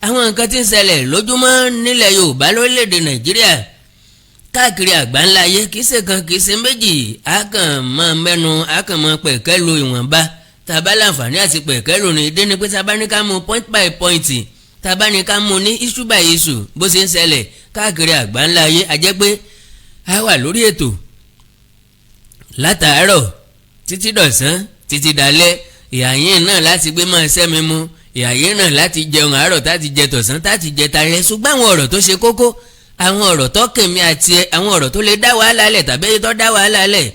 àwọn nǹkan tí ń ṣẹlẹ̀ lójúmọ́ nílẹ̀ Yorùbá lórílẹ̀‐èdè Nàìjíríà káàkiri àgbáńlá ayé kìí ṣe kan kìí ṣe méjì á kàn mọ́ pẹ̀kẹ́ lu ìwọ̀nba tá a bá láǹfààní àti pẹ̀kẹ́ lò ní ìdí ni pé tá a bá ní ká mú point by point tá a bá ní ká mú ní issue by issue bó ṣe ń ṣẹlẹ̀ káàkiri àgbáńlá ayé a jẹ́ pé a wà lórí ètò látàárọ̀ títí dọ̀sán títí dalẹ́ ìhàyín náà láti gbé máa ṣẹ́mi mu ìhàyín náà láti jẹun àárọ̀ táti jẹ tọ̀sán táti jẹ talẹ́ ṣùgbọ́n àwọn ọ̀rọ̀ tó ṣe kókó àwọn ọ̀rọ̀ tó kèmí àti ẹ àwọn ọ̀rọ̀ tó lè dá wàhálà lẹ̀ tàbí tó dá wàhálà lẹ̀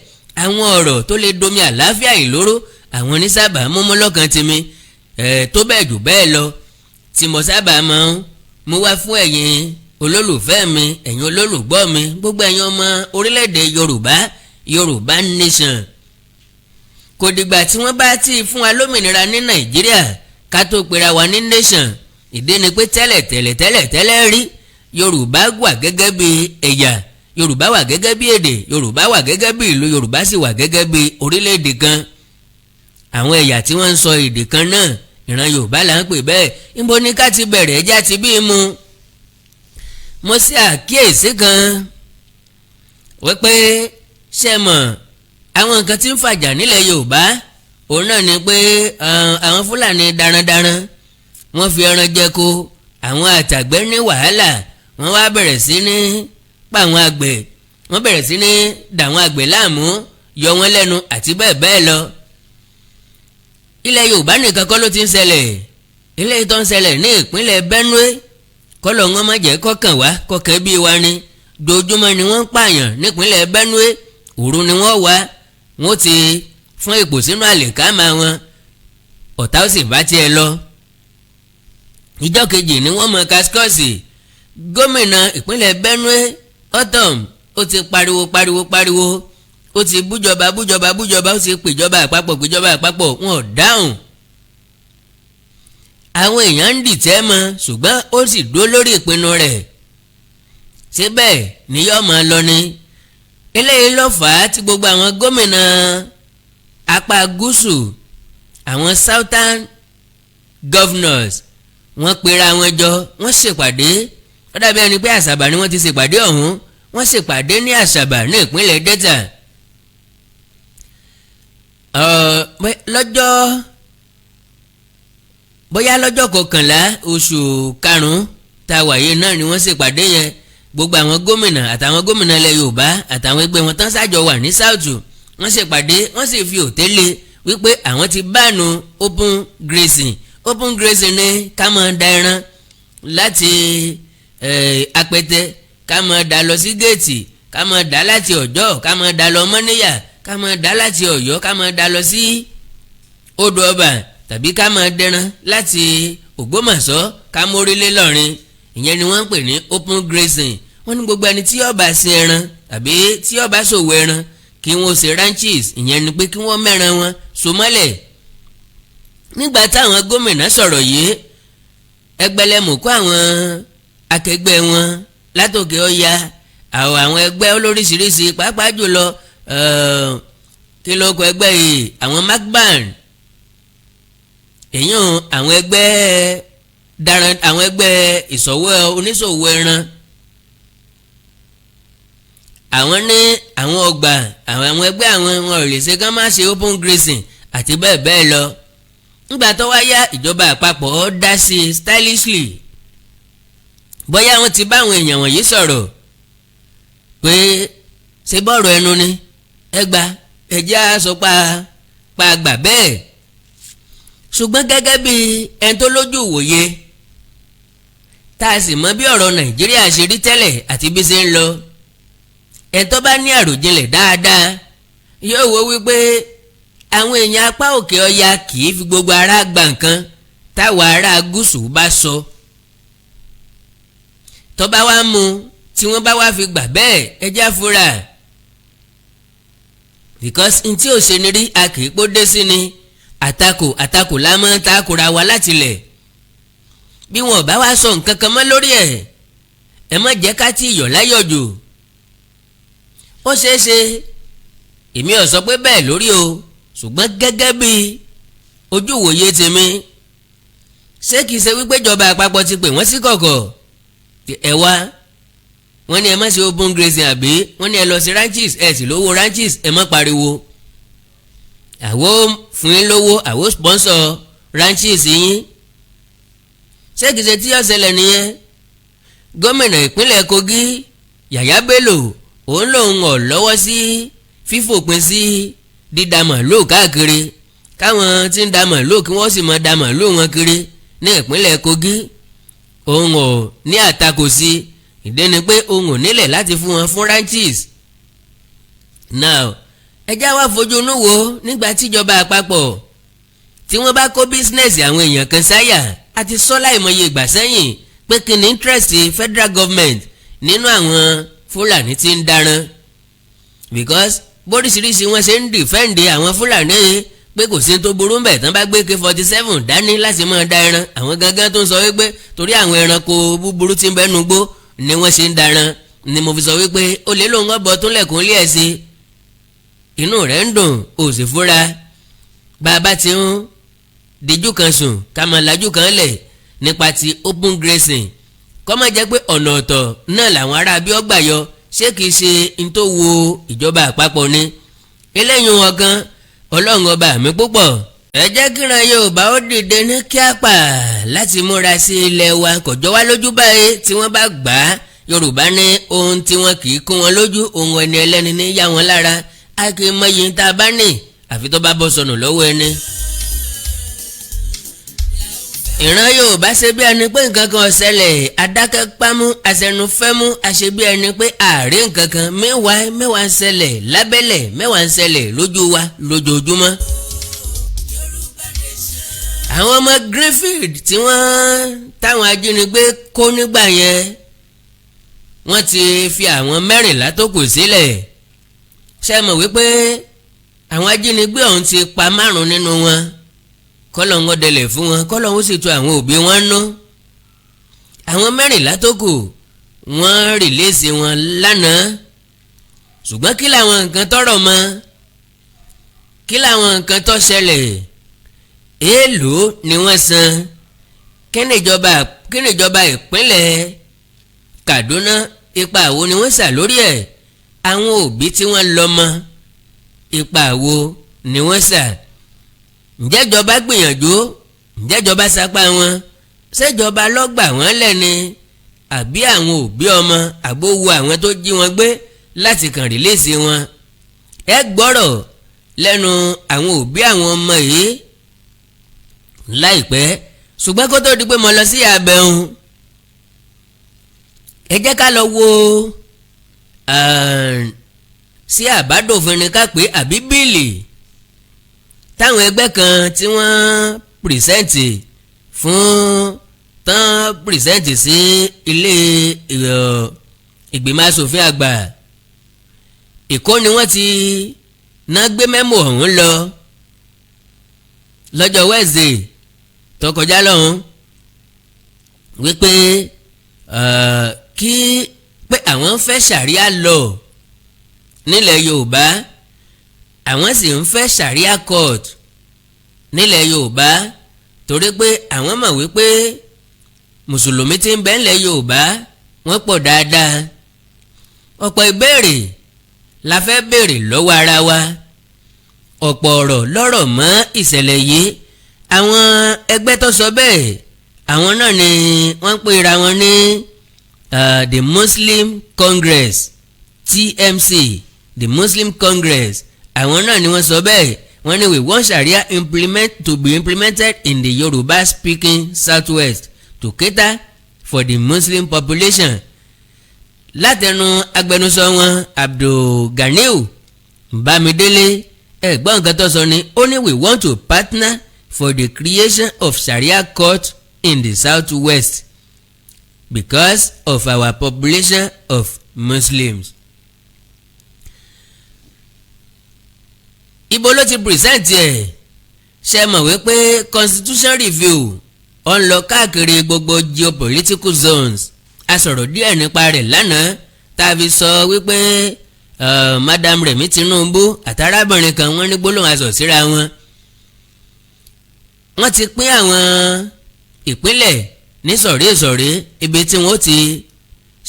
àwọn ọ̀rọ̀ tó lè domi àlàáfíà ìlóró àwọn onísábà múmú lọ́kàn tèmi tó bẹ́ẹ̀ jù bẹ́ẹ̀ lọ tí mo sábà máa ń mú wá fún ẹ̀yin olólùfẹ́ mi ẹ̀yin olólùgbọ́ mi gbogbo ẹ̀yin ọmọ orílẹ̀-èdè Yorùbá nation kò dìgbà tí wọ́n bá ti fún wa lómìnira ní Nàìjíríà ká tó pera wa ní nation ìdí ni pé tẹ́lẹ̀ rí Yorùbá wà gẹ́gẹ́ bí ẹ̀yà Yorùbá wà gẹ́gẹ́ bí èdè Yorùbá wà gẹ́gẹ́ bí ìlú Yorùbá sì wà gẹ́gẹ́ bí orílẹ̀-èdè kan àwọn ẹ̀yà tí wọ́n ń sọ èdè kan náà ìran Yorùbá là ń pè bẹ́ẹ̀ níbo ni ká ti bẹ̀rẹ̀ ẹja ti bí mu mo ṣe àkíyèsí kan wípé ṣe mọ̀ àwọn nǹkan tí ń fàjà nílẹ̀ Yorùbá òun náà ni pé àwọn Fúlàní darandaran wọ́n fi ẹran jẹko àwọn àtàgbẹ́ ní wàhálà wọ́n wá bẹ̀rẹ̀ sí ní pa àwọn àgbẹ̀ wọ́n bẹ̀rẹ̀ sí ní dà àwọn àgbẹ̀ láàmú yọ wọ́n lẹ́nu àti bẹ́ẹ̀ bẹ́ẹ̀ lọ. ilẹ̀ Yorùbá nìkan kọ́ ló ti ń ṣẹlẹ̀ ilé tó ń ṣẹlẹ̀ ní ìpínlẹ̀ Benue kọ́lọ̀ wọn má jẹ́ kọ́kàn wá kọ́kàn bí wa ni dojúmọ́ ni wọ́n ń pààyàn nípínlẹ̀ Benue òru ni wọ́n wá wọ́n ti fún èpò sínú àlìkámà wọn ọ̀tá ó sì bá tiẹ̀ lọ. ìjọ́ kejì ni wọ́n mọ kaskọ́ọ̀sì gómìnà ìpínlẹ̀ Benue Otom ó ti pariwo ó ti bújọba ó ti pèjọba àpapọ̀ wọn ò dáhùn. àwọn èèyàn ń dìtẹ̀ mọ́ ṣùgbọ́n ó sì dúró lórí ìpinnu rẹ̀ síbẹ̀ ni yóò máa lọ ni. eléyìí ló fà á tí gbogbo àwọn gómìnà apá gúúsù àwọn southern governors wọ́n pera wọn jọ wọ́n ṣèpàdé ó dàbí ẹni pé àṣàbà ni wọ́n ti ṣèpàdé ọ̀hún wọ́n ṣèpàdé ní àṣàbà ní ìpínlẹ̀ Delta lọ́jọ́ kọkànlá oṣù karùn-ún tá a wáyé náà ni wọ́n ṣèpàdé yẹn gbogbo àwọn gómìnà àtàwọn gómìnà ilẹ̀ Yorùbá àtàwọn ẹgbẹ́ wọn tán ṣàjọ wà ní South wọ́n ṣèpàdé wọ́n sì fi òtẹ́lẹ̀ wípé àwọn ti bánu open grazing ní ká máa da ẹran láti apẹtẹ ká máa da lọ sí géètì ká máa da láti Ọ̀jọ́ ká máa da lọ Mọ́níyà ká máa da láti Ọ̀yọ́ ká máa da lọ sí Odò Ọba tàbí ká máa dẹran láti Ògbómọ̀ṣọ́ ká mórílé lọ́rin ìyẹn ni wọ́n ń pè ní open grazing wọ́n ní gbogbo ẹni tí ó bá sin ẹran tàbí tí ó bá ṣòwò ẹran kí wọ́n ṣe ranches ìyẹn ni pé kí wọ́n mẹ́ran wọn so mọ́lẹ̀. nígbà táwọn gómìnà sọ̀rọ̀ yìí ẹgbẹ̀lẹ́mùkú àwọn akẹgbẹ́ wọn látòkè ọya àwọn ẹgbẹ́ olóríṣiríṣi pàápàá jùlọ kí ló kọ ẹgbẹ́ yìí àwọn macban èyàn àwọn ẹgbẹ́ ìṣòwò oníṣòwò ẹran àwọn ní àwọn ọgbà àwọn ẹgbẹ́ àwọn wọn ò lè ṣe kán má ṣe open grazing àti bẹ́ẹ̀ bẹ́ẹ̀ lọ. nígbà tó wáyá ìjọba àpapọ̀ dá sí stylishly bóyá wọ́n ti bá àwọn èèyàn wọ̀nyí sọ̀rọ̀ pé ṣe bọ́ọ̀rọ̀ ẹnu ni ẹgbà ẹ̀jẹ̀ á sọ pa àgbà bẹ́ẹ̀ ṣùgbọ́n gẹ́gẹ́ bí ẹni tó lójú ìwòye tá a sì mọ bí ọ̀rọ̀ Nàìjíríà ṣe rí tẹ́lẹ̀ àti bí ṣe ń lọ ẹni tó bá ní àròjinlẹ̀ dáadáa yóò wò wípé àwọn èèyàn apá òkè ọya kì í fi gbogbo ara gba nǹkan táwa ará gúúsù bá sọ tó bá wá mú tí wọ́n bá wá fi gbà bẹ́ẹ̀ ẹjẹ́ àfúrà because ntí ò ṣe ni rí a kì í pọ́ dé sí ni àtakò la máa ń takora wa láti lẹ̀ bí wọn bá wá sọ nǹkan kan mọ́ lórí ẹ̀ ẹ má jẹ́ ká tí iyọ̀ láyọ̀ jù ó ṣeé ṣe èmi ò sọ pé bẹ́ẹ̀ lórí o ṣùgbọ́n gẹ́gẹ́ bí ojú ìwòye tèmi ṣé kìí ṣe wípé ìjọba àpapọ̀ ti pè wọ́n sí kọ̀kọ̀ ẹ wá wọ́n ní ẹ má ṣe open grazing àbí wọ́n ní ẹ lọ sí ranches ẹ sì lówó ranches ẹ má pariwo àwo fún yín lówó àwo sponsor ranches yín ṣé kìí ṣe tí ó ṣẹlẹ̀ nìyẹn gómìnà ìpínlẹ̀ Kogi Yàyà Bello òun lòun ò lọ́wọ́ sí fífòpin sí dídá màlúù káàkiri káwọn tí ń da màlúù kí wọ́n sì máa da màlúù wọn kiri ní ìpínlẹ̀ Kogi òun ò ní àtakò sí ìdí ni pé òun ò nílẹ̀ láti fún wọn fún ranches. now ẹjá wa fojú inú wo nígbà tíjọba àpapọ̀ tí wọ́n bá kó bísínẹ́sì àwọn èèyàn kan sáyà àti sọ láìmọye ìgbà sẹ́yìn pé kí ni interest federal government nínú àwọn Fúlàní tí ń daran because bóríṣiríṣi wọn ṣe ń dìfẹ́ǹdì àwọn Fúlàní pé kò sí tó burú mbẹ̀ tán bá gbé K-47 dání láti máa da ẹran àwọn gangan tó ń sọ wípé torí àwọn ẹranko búburú tí ń bẹ́nu gbó ni wọ́n ṣe ń daran ni mo fi sọ wípé ó lè lóun ọ̀bọ tó lẹ̀kùn lé ẹ̀ sí inú rẹ̀ ń dùn ó sì fúra bá a bá ti ń díjú kan sùn ká máa lajú kan lẹ̀ nípa ti open grazing kọ́ máa jẹ́ pé ọ̀nà ọ̀tọ̀ náà làwọn ará bí ọgbà yọ ṣé kìí ṣe n tó wo ìjọba àpapọ̀ ni eléyìí wọn gan ọlọ́run ọba mi púpọ̀ ẹ jẹ́ kíran Yorùbá ó dìde ní kíápà láti múra sí ilẹ̀ wa kò jọ wá lójú báyìí tí wọ́n bá gbà á Yorùbá ní ohun tí wọn kì í kó wọn lójú ohun ẹni ẹlẹ́ni ní yá wọn lára á kì í mọyì tá a bá ní àfi tó bá bọ́ sọnù lọ́wọ́ ẹni. ìran Yorùbá ṣe bí ẹni pé nǹkan kan ṣẹlẹ̀ adákẹ́ pámú aṣẹnufẹ́mú àṣẹ bí ẹni pé ààrẹ nǹkan kan mẹ́wàá ń ṣẹlẹ̀ lábẹ́lẹ̀ mẹ́wàá ń ṣẹlẹ̀ lójú wa lójoojúmọ́. àwọn ọmọ Greenfield tí wọ́n táwọn ajínigbé kó nígbà yẹn wọ́n ti fi àwọn 14 tó kù sílẹ̀ ṣé mọ̀ wípé àwọn ajínigbé ọ̀hún ti pa 5 nínú wọn kọ́lọ́hún ọ̀dẹlẹ̀ fún wọn kọ́lọ́hún sì tu àwọn òbí wọn nú àwọn 14 tó kù wọ́n rìlẹ́sì wọn lánàá ṣùgbọ́n kí làwọn nǹkan tọ́rọ̀ mọ́ kí làwọn nǹkan tó ṣẹlẹ̀ èèlò ni wọ́n san kí ni ìjọba ìpínlẹ̀ Kaduna ipa àwo ni wọ́n sà lórí ẹ̀ àwọn òbí tí wọ́n lọ́mọ ipa àwo ni wọ́n sà ǹjẹ́ ìjọba gbìyànjú ǹjẹ́ ìjọba sapá wọn ṣèjọba lọ́gbà wọ́n lẹ́ni àbí àwọn òbí ọmọ àbówó àwọn tó jí wọn gbé láti kàn rìlẹ́sì wọn ẹ gbọ́rọ̀ lẹ́nu àwọn òbí àwọn ọmọ yìí láìpẹ́ ṣùgbọ́n kó tó di pé mo lọ sí abẹ́hùn ẹ jẹ́ ká lọ wo sí àbádòfin ni ká pé àbí bíìlì táwọn ẹgbẹ́ kan tí wọ́n pìrìsẹ́ǹtì fún tán pìrìsẹ́ǹtì sí ilé ìgbìmọ̀ asòfin àgbà Èkó ni wọ́n ti ná gbé mẹ́mò ọ̀hún lọ lọ́jọ́ Wednesday tó kọjá lọ́hún wípé kí pé àwọn fẹ́ Sharia law nílẹ̀ Yorùbá àwọn sì ń fẹ́ Sharia court nílẹ̀ Yorùbá torí pé àwọn mọ̀ wípé mùsùlùmí tí ń bẹ nílẹ̀ Yorùbá wọ́n pọ̀ dáadáa ọ̀pọ̀ ìbéèrè la fẹ́ béèrè lọ́wọ́ ara wa ọ̀pọ̀ ọ̀rọ̀ lọ́rọ̀ mọ́ ìṣẹ̀lẹ̀ yìí àwọn ẹgbẹ́ tó sọ bẹ́ẹ̀ àwọn náà ni wọ́n ń pera wọn ní the Muslim Congress TMC the Muslim Congress àwọn náà ni wọ́n sọ bẹ́ẹ̀ wọ́n ní we want Sharia to be implemented in the Yoruba speaking Southwest to cater for the Muslim population látẹnu agbẹnusọ wọn Abdulganiu Bámidélé ẹ̀gbọ́n nǹkan tó sọ ni ó ní we want to partner for the creation of Sharia court in the Southwest because of our population of Muslims. Ibo ló ti present ẹ̀ ṣe mọ̀ wípé constitution review ó ń lọ káàkiri gbogbo geopolitical zones a sọ̀rọ̀ díẹ̀ nípa rẹ̀ lánàá tá a fi sọ wípé Madam Remi Tinubu àtàrábìnrin kan wọ́n ní gbólóhùn aṣọ síra wọn wọ́n ti pín àwọn ìpínlẹ̀ ní sọ̀rí ìsọ̀rí ibi tí wọ́n ti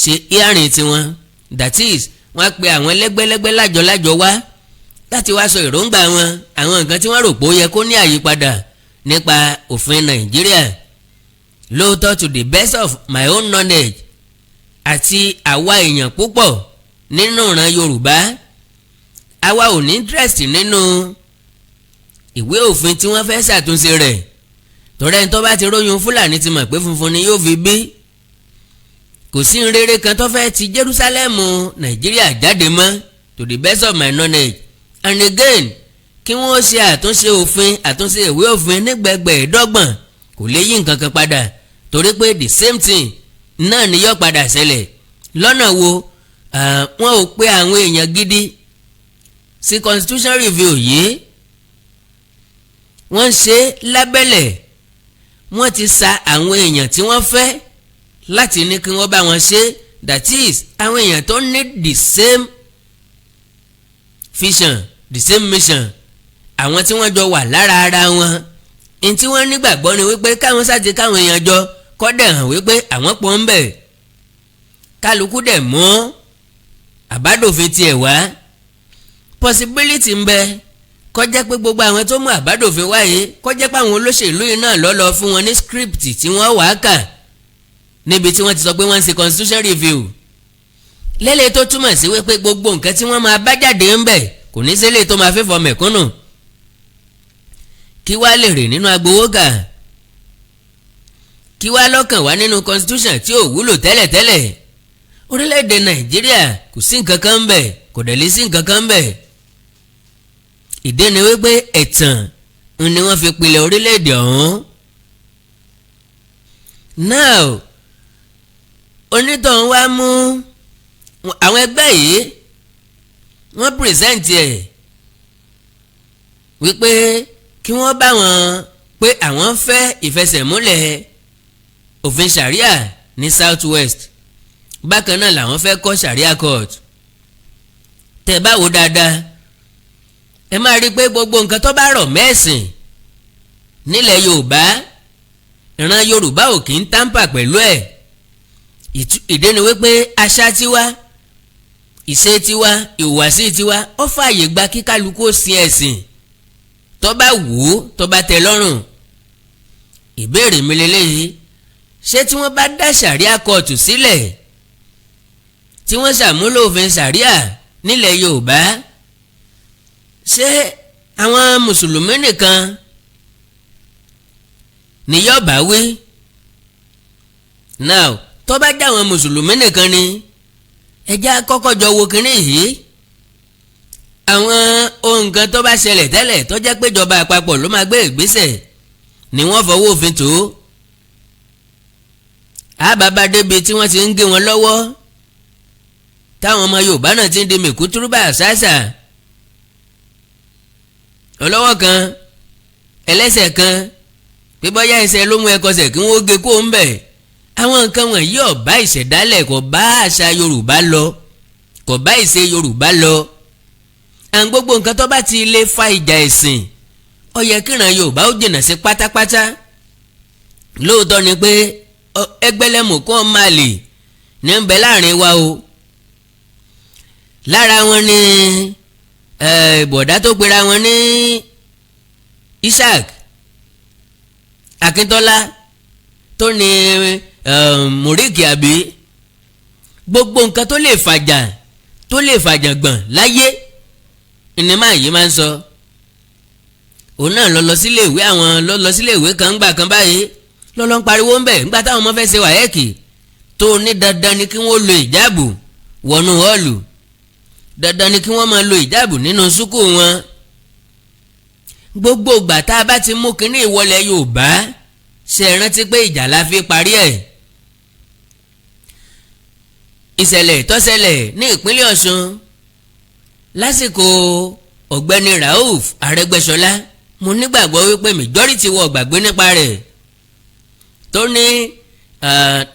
ṣe hearing tiwọn, that is wọ́n pe àwọn lẹ́gbẹ́lẹ́gbẹ́ lájọ wá láti wá sọ èròǹgbà wọn, àwọn nǹkan tí wọ́n rò pé ó yẹ kó ní àyípadà nípa òfin Nàìjíríà. Lóòótọ́, to the best of my own knowledge, àti àwa èèyàn púpọ̀ nínú ìran Yorùbá, àwa ò ní interest nínú ìwé òfin tí wọ́n fẹ́ ṣàtúnṣe rẹ̀, torí ẹni tó bá ti róyún Fúlàní ti mọ̀ pé funfun ni yóò fi bí. Kò sí rere kan tó fẹ́ ti Jerúsálẹ́mù Nàìjíríà jáde mọ́, to the best of my knowledge. And again, kí wọ́n ṣe àtúnṣe òfin, àtúnṣe ìwé òfin nígbẹ̀gbẹ̀ẹ́dọ́gbọ̀n kò lè yí nǹkan kan padà, torí pé the same thing náà ni yóò padà ṣẹlẹ̀. Lọ́nà wo? Wọ́n ò pe àwọn èèyàn gidi sí constitution review yìí, wọ́n ṣe lábẹ́lẹ̀, wọ́n ti sa àwọn èèyàn tí wọ́n fẹ́ láti ní kí wọ́n bá wọn ṣe, that is àwọn èèyàn tó ní the same vision, the same mission, àwọn tí wọ́n jọ wà lára ara wọn. ní tí wọ́n nígbàgbọ́ ni wípé káwọn sáti káwọn èèyàn jọ kọ́dẹ̀ hàn wípé àwọn pọ̀ ń bẹ̀, kálukú dẹ̀ mọ́ àbádòfin tiẹ̀ wá. Possibility ń bẹ kọjá pé gbogbo àwọn tó mú àbádòfin wáyé kọjá pé àwọn olóṣèlú yìí náà lọ́lọ́ fún wọn ní script tí wọ́n wàá kà níbi tí wọ́n ti sọ pé wọ́n ń ṣe constitution review. lélẹ̀ tó túmọ̀ sí wípé gbogbo nǹkan tí wọ́n máa bá jáde ń bẹ̀ kò ní sílẹ̀ tó máa fẹ́fọ́ mẹ̀kúnnù. Kí wá lè rè nínú agbowógà? Kí wá lọ́kàn wá nínú constitution tí ò wúlò tẹ́lẹ̀tẹ́lẹ̀? Orílẹ̀-èdè Nàìjíríà kò sí nǹkan kan ń bẹ̀, kò dẹ̀ lè sí nǹkan kan ń bẹ̀. Ìdí ni wípé ẹ̀tàn ni wọ́n fi pilẹ̀ orílẹ̀-èdè ọ̀hún. Now onítọ̀hún wá mú àwọn ẹgbẹ́ yìí, wọ́n present ẹ̀ wípé kí wọ́n bá wọn pé àwọn fẹ́ ìfẹsẹ̀múlẹ̀ òfin Sharia ní South West, bákan náà làwọn fẹ́ kọ́ Sharia court. Tẹ́ bá wò dáadáa ẹ máa rí i pé gbogbo nǹkan tó bá rọ̀ mẹ́sìn nílẹ̀ Yorùbá, ìran Yorùbá ò kì í tàǹpà pẹ̀lú ẹ̀. Ìdí ni wípé àṣà tiwa, ìṣe tiwa, ìhùwàsí tiwa ó fààyè gba kí kálukú ó sin ẹ̀sìn tó bá wù ú, tó bá tẹ́ lọ́rùn. Ìbéèrè mi lélẹ́yìí, ṣé tí wọ́n bá dá Sharia court sílẹ̀, tí wọ́n ṣàmúlò òfin Sharia nílẹ̀ Yorùbá, ṣé àwọn mùsùlùmí nìkan ni yóò bá wí? Now tó bá jẹ́ àwọn mùsùlùmí nìkan ni, ẹjẹ́ kọ́kọ́ jọ wo kínní yìí. Àwọn ohun kan tó bá ṣẹlẹ̀ tẹ́lẹ̀ tó jẹ́ pé ìjọba àpapọ̀ ló máa gbé ìgbésẹ̀ ni wọ́n fọwọ́ òfin tó. Àbábá débi tí wọ́n ti ń gé wọn lọ́wọ́, táwọn ọmọ Yorùbá náà ti ń di mèkútúrúbà ṣáṣà. Ọlọ́wọ́ kan, ẹlẹ́sẹ̀ kan, pé bọ́yá ẹsẹ̀ ló mú ẹ kọsẹ̀ kí wọ́n gé kó ń bẹ̀. Àwọn nǹkan wọ̀nyí ò bá ìṣẹ̀dálẹ̀, kò bá àṣà Yorùbá lọ, kò bá ìṣe Yorùbá lọ. Àwọn gbogbo nǹkan tó bá ti lè fa ìjà ẹ̀sìn, ó yẹ kíran Yorùbá ó jìnnà sí pátápátá. Lóòótọ́ ni pé ẹgbẹ́lẹ́mùkún máa lè ní ń bẹ láàrin wa o. Lára wọn ni bọ̀dá tó pera wọn ní Isaac Akíntọ́lá tó ní Mùríkì àbí. Gbogbo nǹkan tó lè fàjà gbọ̀n láyé ni máa yìí máa ń sọ. Òun náà lọ sílé ìwé lọ sílé ìwé kan gbà kan báyìí lọ́lọ́ ń pariwo ń bẹ̀ nígbà táwọn ọmọ fẹ́ ṣe wáyẹ́ẹ̀kì tó ní dandan ni kí wọ́n lo ìjáàbù wọnú họ́ọ̀lù, dandan ni kí wọ́n máa lo ìjáàbù nínú sùkú wọn. Gbogbo ìgbà tá a bá ti mú kínní ìwọlẹ̀ Yorùbá, ṣe é rántí pé ìjà la fi parí ẹ̀. Ìṣẹ̀lẹ̀ tó ṣẹlẹ̀ ní ìpínlẹ̀ Ọ̀ṣun lásìkò ọ̀gbẹ́ni Rauf Arẹ́gbẹ́ṣọlá, mo nígbàgbọ́ wípé majority wọ gbàgbé nípa rẹ̀, tó ní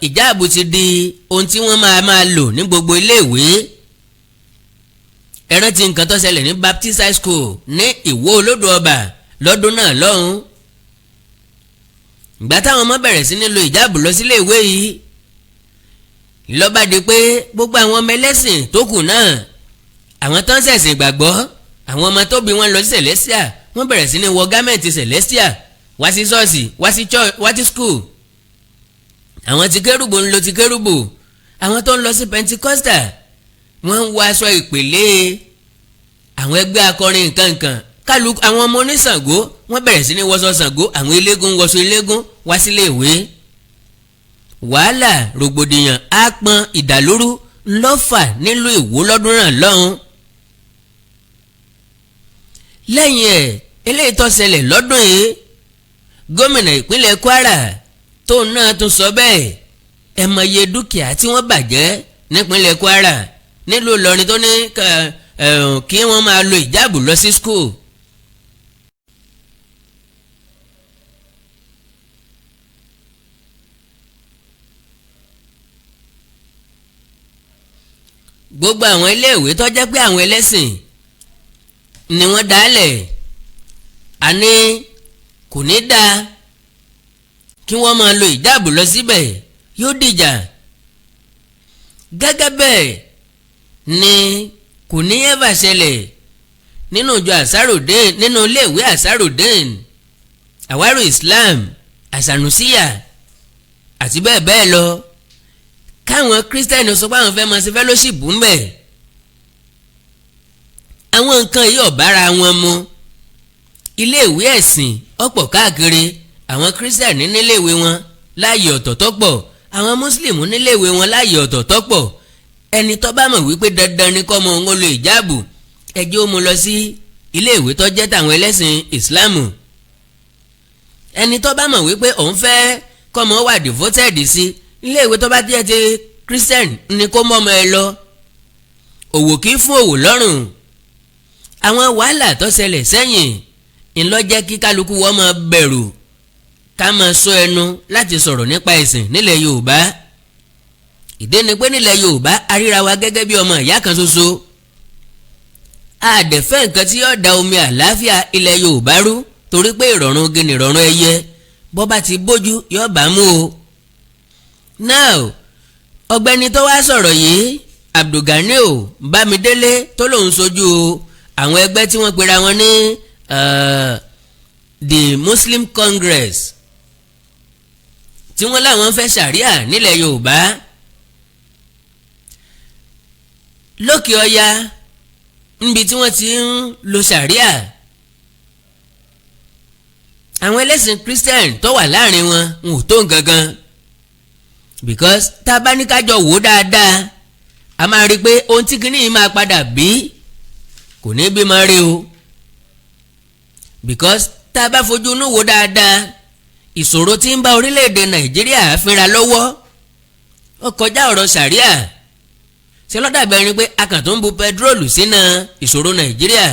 ìjáàbù ti di ohun tí wọ́n máa lò ní gbogbo iléèwé. Ẹ rántí nǹkan tó ṣẹlẹ̀ ní Baptist High School ní Ìwó Olódò Ọba lọ́dún náà lọ́hùn. ìgbà táwọn ọmọ bẹ̀rẹ̀ sí ní lo ìjáàbù lọ sílé ìwé yìí ló bá di pé gbogbo àwọn ọmọ ẹlẹ́sìn tó kù náà àwọn tó ń ṣẹ̀sìn ìgbàgbọ́ àwọn ọmọ tó bí wọn lọ sí celestial wọ́n bẹ̀rẹ̀ sí ní wọ gámẹ̀ntì celestial wá sí ṣọ́ọ̀ṣì wá sí church wá sí school. àwọn ti kérúbù ń lo ti kérúbù àwọn tó ń lọ sí pentecostal wọ́n ń wọ aṣọ ìpèlè àwọn ẹgbẹ́ akọrin nǹkankan kálukú àwọn ọmọ oníṣàngó wọ́n bẹ̀rẹ̀ sí ní wọṣọ ṣàngó àwọn eléégún wọṣọ eléégún wá sílé ìwé. wàhálà rògbòdìyàn ápọn ìdàlúrú ńlọ́fà nílùú Ìwó lọ́dún náà lọ́hùn. lẹ́yìn ẹ̀ eléyìí tó ṣẹlẹ̀ lọ́dún yìí gómìnà ìpínlẹ̀ Kwara tóun náà tún sọ bẹ́ẹ̀ ẹ mọye dúkìá tí wọ́n bàjẹ́ nípínlẹ̀ Kwara nílùú Ìlọrin tó ní kí wọ́n máa lo ìjáàbù lọ sí school. gbogbo àwọn iléèwé tó jẹ́ pé àwọn ẹlẹ́sìn ni wọ́n dálẹ̀ àní kò ní dáa kí wọ́n máa lo ìjáàbù lọ síbẹ̀ yóò dìjà. gẹ́gẹ́ bẹ́ẹ̀ ni kò ní ẹ́fà ṣẹlẹ̀ nínú ìjọ Ansarudeen nínú iléèwé Ansarudeen Àwárò Islam Àsànúsíyà àti bẹ́ẹ̀ bẹ́ẹ̀ lọ káwọn kírísítẹ́nì sọ pé àwọn fẹ́ máa ṣe fellowship ń bẹ̀. àwọn nǹkan yìí ò bára wọn mu. iléèwé ẹ̀sìn ọ̀pọ̀ káàkiri àwọn kírísítẹ́nì níléèwé wọn láàyè ọ̀tọ̀ọ̀tọ̀ pọ̀ àwọn mùsùlùmí níléèwé wọn láàyè ọ̀tọ̀ọ̀tọ̀ pọ̀. ẹni tó bá mọ̀ wípé dandan ni kọ́ mọ òun lo ìjáàbù ẹ jẹ́ ó mú lọ sí iléèwé tó jẹ́ tàwọn ẹlẹ́sìn ìsìláàmù. ẹni tó bá mọ̀ wípé òun fẹ́ kọ́ mọ wà devoted sí iléèwé tó bá jẹ́ ti christian ni kó mọ́ ọmọ ẹ lọ. òwò kì í fún òwò lọ́rùn. àwọn wàhálà tó ṣẹlẹ̀ sẹ́yìn ńlọ jẹ́ kí kálukú wọ́n máa bẹ̀rù ká máa sọ ẹnu láti sọ̀rọ̀ nípa ẹ̀sìn nílẹ̀ Yorùbá. ìdí ni pé nílẹ̀ Yorùbá aríra wa gẹ́gẹ́ bí ọmọ ìyá kan ṣoṣo. àdẹ̀fẹ́ nǹkan tí yóò da omi àlàáfíà ilẹ̀ Yorùbá rú torí pé ìrọ̀rùn gini ìrọ̀rùn ẹyẹ bọ́ bá ti bójú yóò bá mú o. now ọ̀gbẹ́ni tó wá sọ̀rọ̀ yìí Abdulganiu Bámidélé tó lòun sojú àwọn ẹgbẹ́ tí wọ́n pera wọn ní the Muslim Congress tí wọ́n láwọn fẹ́ Sharia nílẹ̀ Yorùbá. lókè ọya níbi tí wọ́n ti ń lo Sharia àwọn ẹlẹ́sìn Christian tó wà láàrin wọn ń ò tó nǹkankan because tá a bá ní ká jọ wò ó dáadáa a máa rí i pé ohun tí kinní yìí máa padà bí kò ní bí máa rí o because tá a bá fojú inú wò dáadáa ìṣòro tí ń bá orílẹ̀-èdè Nàìjíríà fínra lọ́wọ́ ó kọjá ọ̀rọ̀ Sharia ṣe ló dàbí ẹni pé a kàn tó ń bu pẹtrólù sínú ìṣòro Nàìjíríà